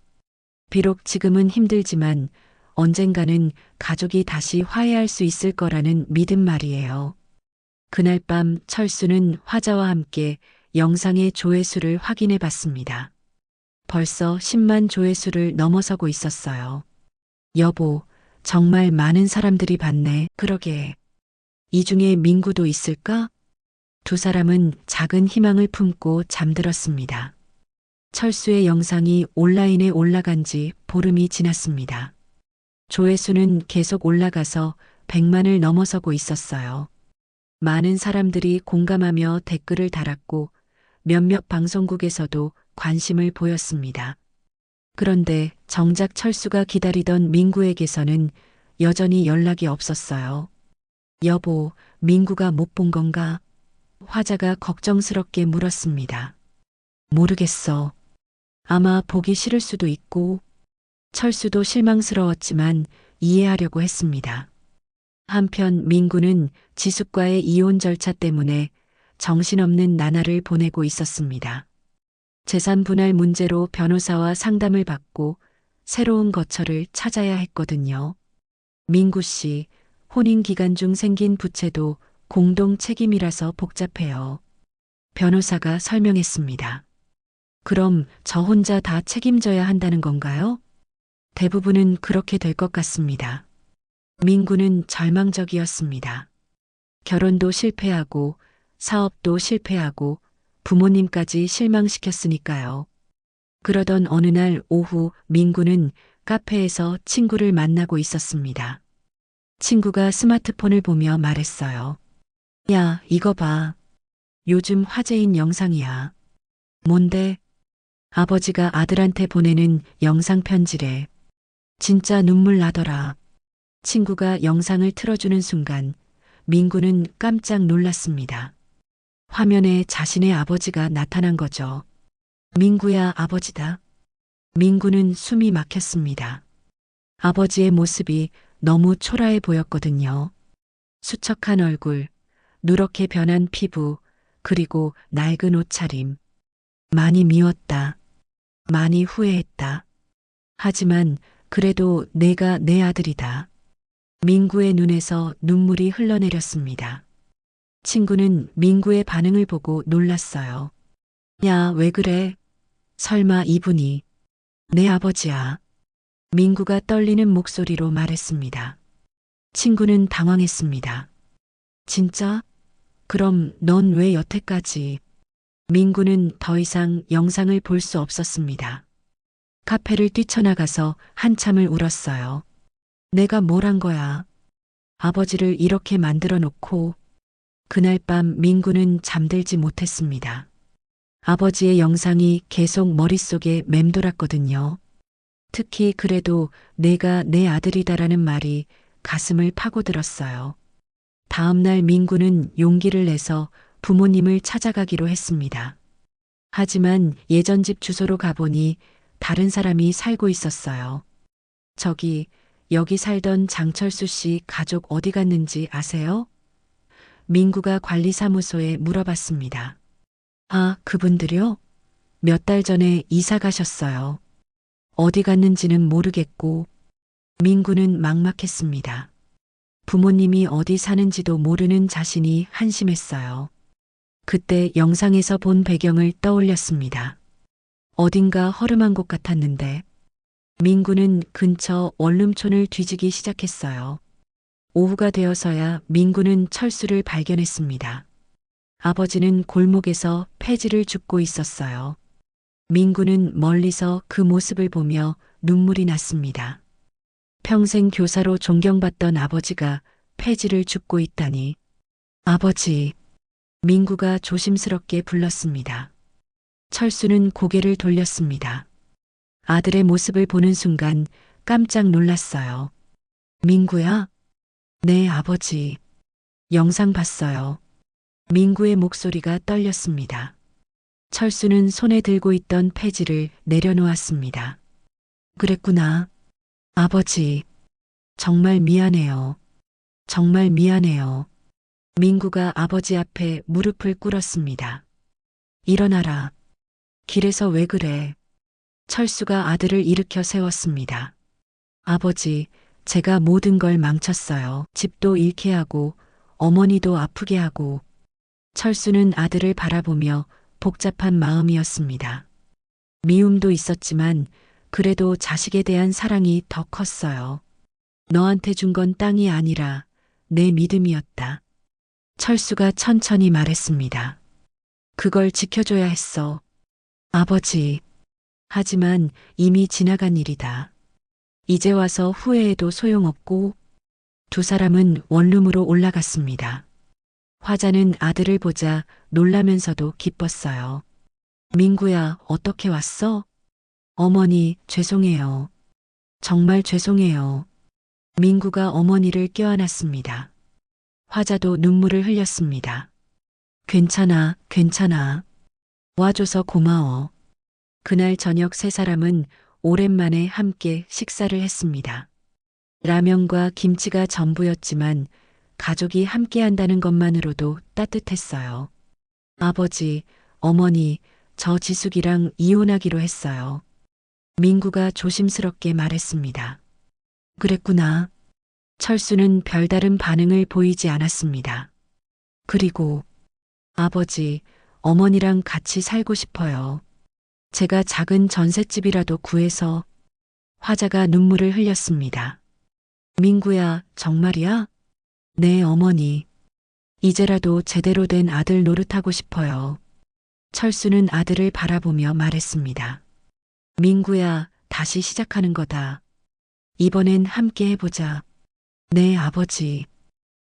비록 지금은 힘들지만 언젠가는 가족이 다시 화해할 수 있을 거라는 믿음 말이에요. 그날 밤 철수는 화자와 함께 영상의 조회수를 확인해 봤습니다. 벌써 10만 조회수를 넘어서고 있었어요. 여보, 정말 많은 사람들이 봤네. 그러게. 이 중에 민구도 있을까? 두 사람은 작은 희망을 품고 잠들었습니다. 철수의 영상이 온라인에 올라간 지 보름이 지났습니다. 조회수는 계속 올라가서 100만을 넘어서고 있었어요. 많은 사람들이 공감하며 댓글을 달았고 몇몇 방송국에서도 관심을 보였습니다. 그런데 정작 철수가 기다리던 민구에게서는 여전히 연락이 없었어요. 여보, 민구가 못 본 건가? 화자가 걱정스럽게 물었습니다. 모르겠어. 아마 보기 싫을 수도 있고, 철수도 실망스러웠지만 이해하려고 했습니다. 한편 민구는 지숙과의 이혼 절차 때문에 정신없는 나날을 보내고 있었습니다. 재산 분할 문제로 변호사와 상담을 받고 새로운 거처를 찾아야 했거든요. 민구 씨, 혼인 기간 중 생긴 부채도 공동 책임이라서 복잡해요. 변호사가 설명했습니다. 그럼 저 혼자 다 책임져야 한다는 건가요? 대부분은 그렇게 될 것 같습니다. 민구는 절망적이었습니다. 결혼도 실패하고 사업도 실패하고 부모님까지 실망시켰으니까요. 그러던 어느 날 오후 민구는 카페에서 친구를 만나고 있었습니다. 친구가 스마트폰을 보며 말했어요. 야, 이거 봐. 요즘 화제인 영상이야. 뭔데? 아버지가 아들한테 보내는 영상 편지래. 진짜 눈물 나더라. 친구가 영상을 틀어주는 순간 민구는 깜짝 놀랐습니다. 화면에 자신의 아버지가 나타난 거죠. 민구야, 아버지다. 민구는 숨이 막혔습니다. 아버지의 모습이 너무 초라해 보였거든요. 수척한 얼굴, 누렇게 변한 피부, 그리고 낡은 옷차림. 많이 미웠다. 많이 후회했다. 하지만 그래도 내가 내 아들이다. 민구의 눈에서 눈물이 흘러내렸습니다. 친구는 민구의 반응을 보고 놀랐어요. 야, 왜 그래? 설마 이분이 내 아버지야. 민구가 떨리는 목소리로 말했습니다. 친구는 당황했습니다. 진짜? 그럼 넌 왜 여태까지? 민구는 더 이상 영상을 볼 수 없었습니다. 카페를 뛰쳐나가서 한참을 울었어요. 내가 뭘 한 거야? 아버지를 이렇게 만들어 놓고. 그날 밤 민구는 잠들지 못했습니다. 아버지의 영상이 계속 머릿속에 맴돌았거든요. 특히 그래도 내가 내 아들이다라는 말이 가슴을 파고들었어요. 다음날 민구는 용기를 내서 부모님을 찾아가기로 했습니다. 하지만 예전 집 주소로 가보니 다른 사람이 살고 있었어요. 저기, 여기 살던 장철수 씨 가족 어디 갔는지 아세요? 민구가 관리사무소에 물어봤습니다. 아, 그분들요? 몇 달 전에 이사 가셨어요. 어디 갔는지는 모르겠고. 민구는 막막했습니다. 부모님이 어디 사는지도 모르는 자신이 한심했어요. 그때 영상에서 본 배경을 떠올렸습니다. 어딘가 허름한 곳 같았는데 민구는 근처 원룸촌을 뒤지기 시작했어요. 오후가 되어서야 민구는 철수를 발견했습니다. 아버지는 골목에서 폐지를 줍고 있었어요. 민구는 멀리서 그 모습을 보며 눈물이 났습니다. 평생 교사로 존경받던 아버지가 폐지를 줍고 있다니. 아버지. 민구가 조심스럽게 불렀습니다. 철수는 고개를 돌렸습니다. 아들의 모습을 보는 순간 깜짝 놀랐어요. 민구야? 네, 아버지. 영상 봤어요. 민구의 목소리가 떨렸습니다. 철수는 손에 들고 있던 폐지를 내려놓았습니다. 그랬구나. 아버지. 정말 미안해요. 정말 미안해요. 민구가 아버지 앞에 무릎을 꿇었습니다. 일어나라. 길에서 왜 그래? 철수가 아들을 일으켜 세웠습니다. 아버지, 제가 모든 걸 망쳤어요. 집도 잃게 하고 어머니도 아프게 하고. 철수는 아들을 바라보며 복잡한 마음이었습니다. 미움도 있었지만 그래도 자식에 대한 사랑이 더 컸어요. 너한테 준 건 땅이 아니라 내 믿음이었다. 철수가 천천히 말했습니다. 그걸 지켜줘야 했어. 아버지. 하지만 이미 지나간 일이다. 이제 와서 후회해도 소용없고 두 사람은 원룸으로 올라갔습니다. 화자는 아들을 보자 놀라면서도 기뻤어요. 민구야, 어떻게 왔어? 어머니, 죄송해요. 정말 죄송해요. 민구가 어머니를 껴안았습니다. 화자도 눈물을 흘렸습니다. 괜찮아, 괜찮아. 와줘서 고마워. 그날 저녁 세 사람은 오랜만에 함께 식사를 했습니다. 라면과 김치가 전부였지만 가족이 함께 한다는 것만으로도 따뜻했어요. 아버지, 어머니, 저 지숙이랑 이혼하기로 했어요. 민구가 조심스럽게 말했습니다. 그랬구나. 철수는 별다른 반응을 보이지 않았습니다. 그리고 아버지, 어머니랑 같이 살고 싶어요. 제가 작은 전셋집이라도 구해서. 화자가 눈물을 흘렸습니다. 민구야, 정말이야? 네, 어머니. 이제라도 제대로 된 아들 노릇하고 싶어요. 철수는 아들을 바라보며 말했습니다. 민구야, 다시 시작하는 거다. 이번엔 함께 해보자. 네, 아버지.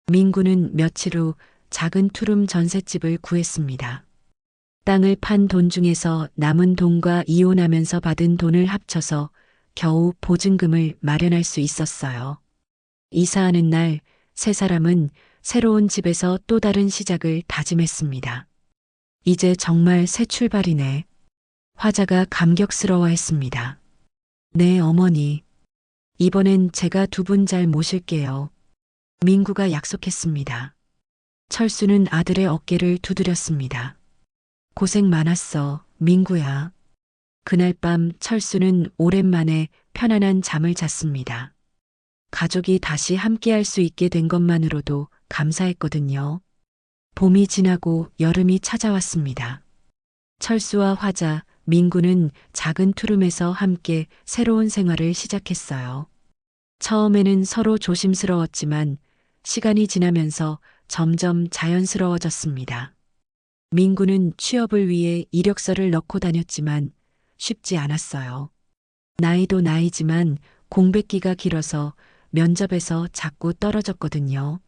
민구는 며칠 후 작은 투룸 전셋집을 구했습니다. 땅을 판 돈 중에서 남은 돈과 이혼하면서 받은 돈을 합쳐서 겨우 보증금을 마련할 수 있었어요. 이사하는 날 세 사람은 새로운 집에서 또 다른 시작을 다짐했습니다. 이제 정말 새 출발이네. 화자가 감격스러워했습니다. 네, 어머니. 이번엔 제가 두 분 잘 모실게요. 민구가 약속했습니다. 철수는 아들의 어깨를 두드렸습니다. 고생 많았어, 민구야. 그날 밤 철수는 오랜만에 편안한 잠을 잤습니다. 가족이 다시 함께할 수 있게 된 것만으로도 감사했거든요. 봄이 지나고 여름이 찾아왔습니다. 철수와 화자, 민구는 작은 투룸에서 함께 새로운 생활을 시작했어요. 처음에는 서로 조심스러웠지만 시간이 지나면서 점점 자연스러워졌습니다. 민구는 취업을 위해 이력서를 넣고 다녔지만 쉽지 않았어요. 나이도 나이지만 공백기가 길어서 면접에서 자꾸 떨어졌거든요.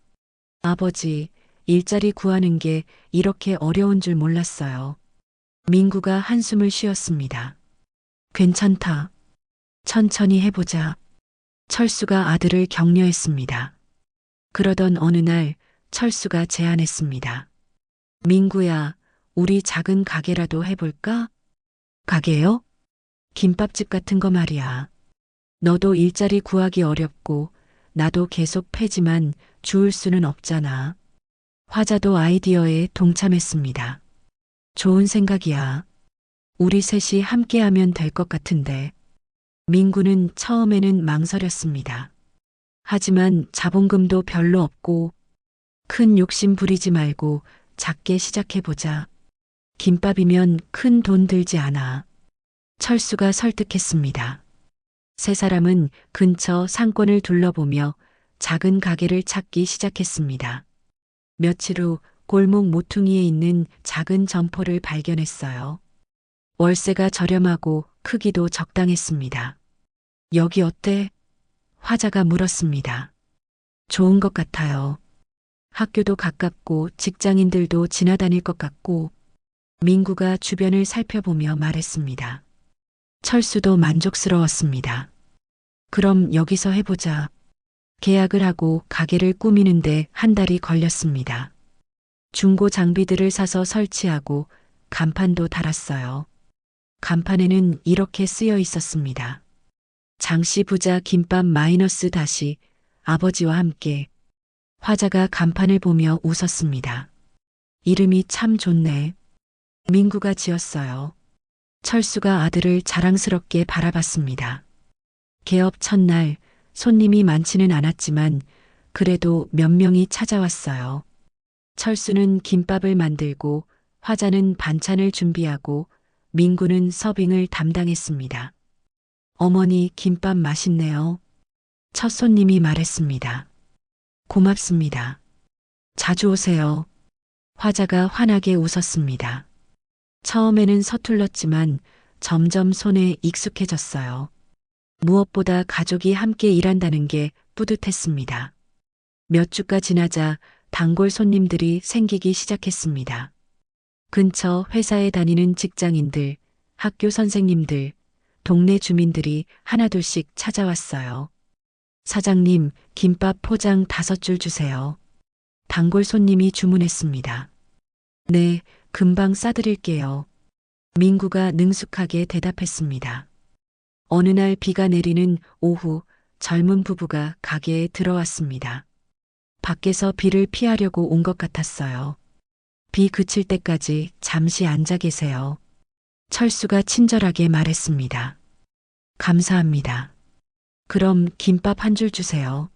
아버지, 일자리 구하는 게 이렇게 어려운 줄 몰랐어요. 민구가 한숨을 쉬었습니다. 괜찮다. 천천히 해보자. 철수가 아들을 격려했습니다. 그러던 어느 날 철수가 제안했습니다. 민구야, 우리 작은 가게라도 해볼까? 가게요? 김밥집 같은 거 말이야. 너도 일자리 구하기 어렵고 나도 계속 패지만 주울 수는 없잖아. 화자도 아이디어에 동참했습니다. 좋은 생각이야. 우리 셋이 함께하면 될 것 같은데. 민구는 처음에는 망설였습니다. 하지만 자본금도 별로 없고 큰 욕심 부리지 말고 작게 시작해보자. 김밥이면 큰 돈 들지 않아. 철수가 설득했습니다. 세 사람은 근처 상권을 둘러보며 작은 가게를 찾기 시작했습니다. 며칠 후 골목 모퉁이에 있는 작은 점포를 발견했어요. 월세가 저렴하고 크기도 적당했습니다. 여기 어때? 화자가 물었습니다. 좋은 것 같아요. 학교도 가깝고 직장인들도 지나다닐 것 같고. 민구가 주변을 살펴보며 말했습니다. 철수도 만족스러웠습니다. 그럼 여기서 해보자. 계약을 하고 가게를 꾸미는데 한 달이 걸렸습니다. 중고 장비들을 사서 설치하고 간판도 달았어요. 간판에는 이렇게 쓰여 있었습니다. 장씨 부자 김밥 마이너스 다시 아버지와 함께. 화자가 간판을 보며 웃었습니다. 이름이 참 좋네. 민구가 지었어요. 철수가 아들을 자랑스럽게 바라봤습니다. 개업 첫날 손님이 많지는 않았지만 그래도 몇 명이 찾아왔어요. 철수는 김밥을 만들고 화자는 반찬을 준비하고 민구는 서빙을 담당했습니다. 어머니, 김밥 맛있네요. 첫 손님이 말했습니다. 고맙습니다. 자주 오세요. 화자가 환하게 웃었습니다. 처음에는 서툴렀지만 점점 손에 익숙해졌어요. 무엇보다 가족이 함께 일한다는 게 뿌듯했습니다. 몇 주가 지나자 단골 손님들이 생기기 시작했습니다. 근처 회사에 다니는 직장인들, 학교 선생님들, 동네 주민들이 하나둘씩 찾아왔어요. 사장님, 김밥 포장 5줄 주세요. 단골 손님이 주문했습니다. 네, 금방 싸드릴게요. 민구가 능숙하게 대답했습니다. 어느 날 비가 내리는 오후, 젊은 부부가 가게에 들어왔습니다. 밖에서 비를 피하려고 온 것 같았어요. 비 그칠 때까지 잠시 앉아 계세요. 철수가 친절하게 말했습니다. 감사합니다. 그럼 김밥 1줄 주세요.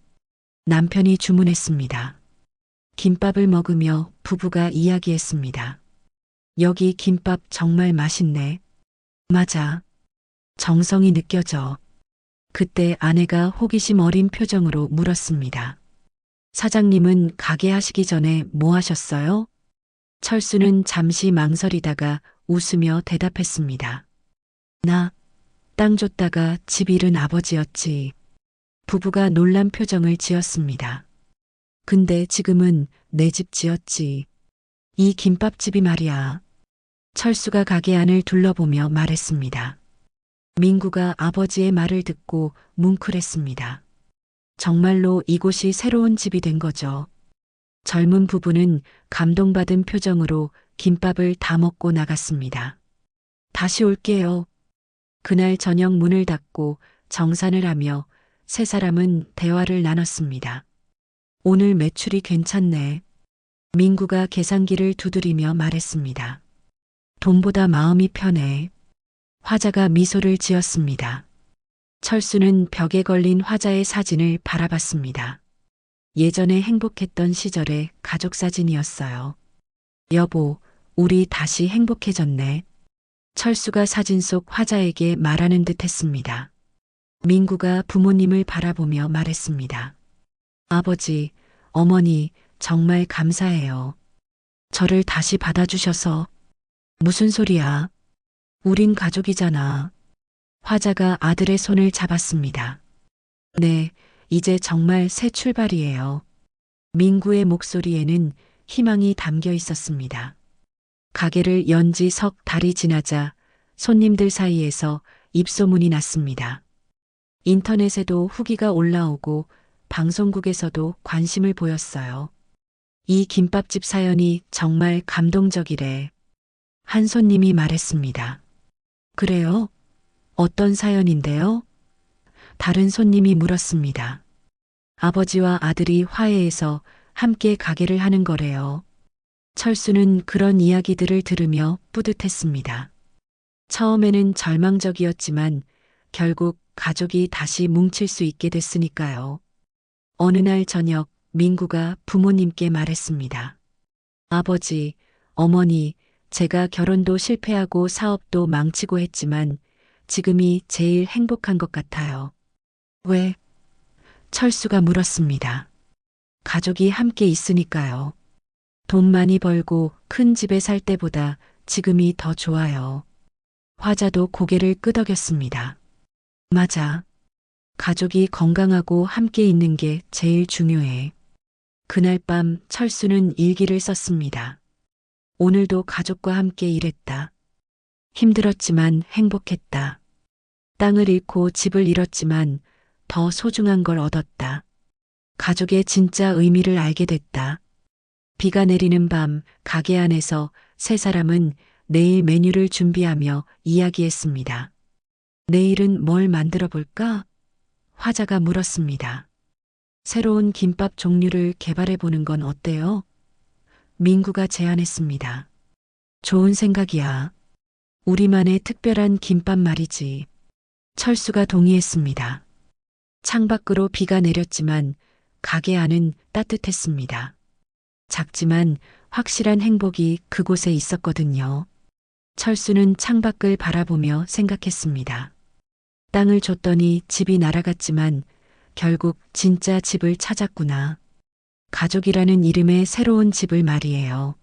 남편이 주문했습니다. 김밥을 먹으며 부부가 이야기했습니다. 여기 김밥 정말 맛있네. 맞아. 정성이 느껴져. 그때 아내가 호기심 어린 표정으로 물었습니다. 사장님은 가게 하시기 전에 뭐 하셨어요? 철수는 잠시 망설이다가 웃으며 대답했습니다. 나 땅 줬다가 집 잃은 아버지였지. 부부가 놀란 표정을 지었습니다. 근데 지금은 내 집 지었지. 이 김밥집이 말이야. 철수가 가게 안을 둘러보며 말했습니다. 민구가 아버지의 말을 듣고 뭉클했습니다. 정말로 이곳이 새로운 집이 된 거죠. 젊은 부부는 감동받은 표정으로 김밥을 다 먹고 나갔습니다. 다시 올게요. 그날 저녁 문을 닫고 정산을 하며 세 사람은 대화를 나눴습니다. 오늘 매출이 괜찮네. 민구가 계산기를 두드리며 말했습니다. 돈보다 마음이 편해. 화자가 미소를 지었습니다. 철수는 벽에 걸린 화자의 사진을 바라봤습니다. 예전에 행복했던 시절의 가족 사진이었어요. 여보, 우리 다시 행복해졌네. 철수가 사진 속 화자에게 말하는 듯 했습니다. 민구가 부모님을 바라보며 말했습니다. 아버지, 어머니, 정말 감사해요. 저를 다시 받아주셔서. 무슨 소리야? 우린 가족이잖아. 화자가 아들의 손을 잡았습니다. 네, 이제 정말 새 출발이에요. 민구의 목소리에는 희망이 담겨 있었습니다. 가게를 연 지 석 달이 지나자 손님들 사이에서 입소문이 났습니다. 인터넷에도 후기가 올라오고 방송국에서도 관심을 보였어요. 이 김밥집 사연이 정말 감동적이래. 한 손님이 말했습니다. 그래요? 어떤 사연인데요? 다른 손님이 물었습니다. 아버지와 아들이 화해해서 함께 가게를 하는 거래요. 철수는 그런 이야기들을 들으며 뿌듯했습니다. 처음에는 절망적이었지만 결국 가족이 다시 뭉칠 수 있게 됐으니까요. 어느 날 저녁 민구가 부모님께 말했습니다. 아버지, 어머니, 제가 결혼도 실패하고 사업도 망치고 했지만 지금이 제일 행복한 것 같아요. 왜? 철수가 물었습니다. 가족이 함께 있으니까요. 돈 많이 벌고 큰 집에 살 때보다 지금이 더 좋아요. 화자도 고개를 끄덕였습니다. 맞아. 가족이 건강하고 함께 있는 게 제일 중요해. 그날 밤 철수는 일기를 썼습니다. 오늘도 가족과 함께 일했다. 힘들었지만 행복했다. 땅을 잃고 집을 잃었지만 더 소중한 걸 얻었다. 가족의 진짜 의미를 알게 됐다. 비가 내리는 밤 가게 안에서 세 사람은 내일 메뉴를 준비하며 이야기했습니다. 내일은 뭘 만들어 볼까? 화자가 물었습니다. 새로운 김밥 종류를 개발해 보는 건 어때요? 민구가 제안했습니다. 좋은 생각이야. 우리만의 특별한 김밥 말이지. 철수가 동의했습니다. 창밖으로 비가 내렸지만 가게 안은 따뜻했습니다. 작지만 확실한 행복이 그곳에 있었거든요. 철수는 창밖을 바라보며 생각했습니다. 땅을 줬더니 집이 날아갔지만 결국 진짜 집을 찾았구나. 가족이라는 이름의 새로운 집을 말이에요.